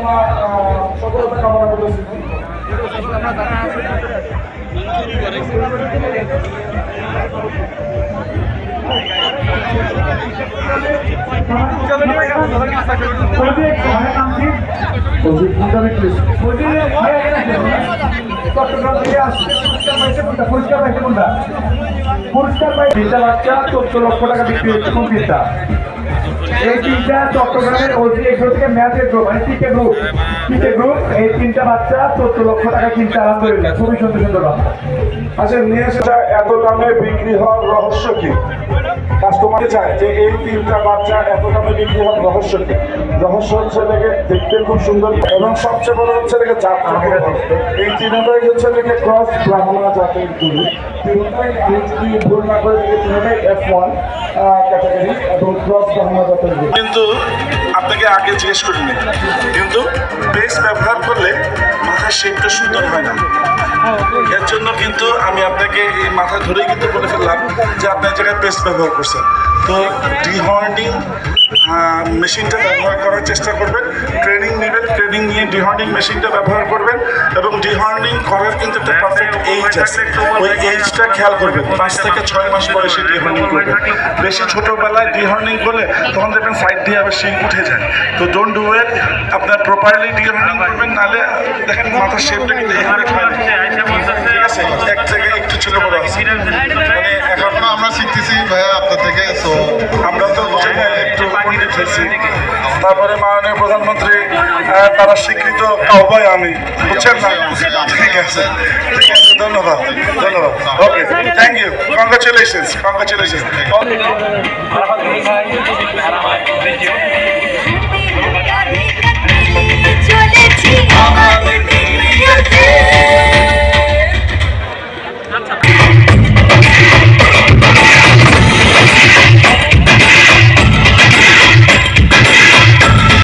আল্লাহ সফলতা কামনা করতেছি। চট্টগ্রাম থেকে আসছে পুরস্কার পাই তিনটা বাচ্চা 14 লক্ষ টাকা বিক্রি হচ্ছে কোন তিনটা? এই তিনটা চট্টগ্রামের ওজি এগুলো থেকে ম্যাচের গ্রুপ মানে টিকে গ্রুপ এই তিনটা বাচ্চা 14 লক্ষ টাকা কিনতে আলহামদুলিল্লাহ খুবই সুন্দর সুন্দর বাচ্চা। আচ্ছা নিয়ে সেটা এত দামে বিক্রি হওয়ার রহস্য কি? কাস্টমার চায় যে এই তিনটা বাচ্চা এত দামে বিক্রি হওয়ার রহস্য কি? রহস্য হচ্ছে দেখতে খুব সুন্দর এবং সবচেয়ে বড় হচ্ছে জাত। এই তিনটাই হচ্ছে ক্রস ব্রাহ্মণা জাতের গরু। তিনটাই আমি যদি ভুল না করে তিনটাই F1 ক্যাটাগরি এবং ক্রস ব্রাহ্মণা জাতের গরু। কিন্তু আপনাকে আগে জিজ্ঞেস করিনি, কিন্তু বেস ব্যবহার করলে মাথার শেপটা সুন্দর হয় না। এর জন্য কিন্তু আমি আপনাকে এই মাথা ধরেই কিন্তু বলে ফেললাম যে আপনার জায়গায় পেস্ট ব্যবহার করছেন। তো ডিহর্নিং মেশিনটা ব্যবহার করার চেষ্টা করবেন, ট্রেনিং নেবেন, ট্রেনিং নিয়ে ডিহর্নিং মেশিনটা ব্যবহার করবেন এবং ডিহর্নিং করার কিন্তু একটা পারফেক্ট এইজ আছে। ওই এইজটা খেয়াল করবেন, 5 থেকে 6 মাস বয়সে ডিহর্নিং করবেন। বেশি ছোটোবেলায় ডিহর্নিং করলে তখন দেখবেন সাইড দিয়ে আবার শিং উঠে যায়। তো ডোন্ট ডু ইট, আপনার প্রপারলি ডিহর্নিং করবেন, নাহলে দেখেন মাথার শেপটা কিন্তু এভাবে হয় না। ঠিক আছে, এক জায়গায় একটু ছোটো বড় আছে, মানে এখন আমরা শিখতেছি ভাইয়া আপনার থেকে। তো আমরা তো একটু পণ্ডিত হয়েছি। তারপরে মাননীয় প্রধানমন্ত্রী তারা স্বীকৃত কাউবয় আমি, বুঝছেন না? ঠিক আছে, ঠিক আছে, ধন্যবাদ ধন্যবাদ। ওকে, থ্যাংক ইউ, কংগ্রাচুলেশনস।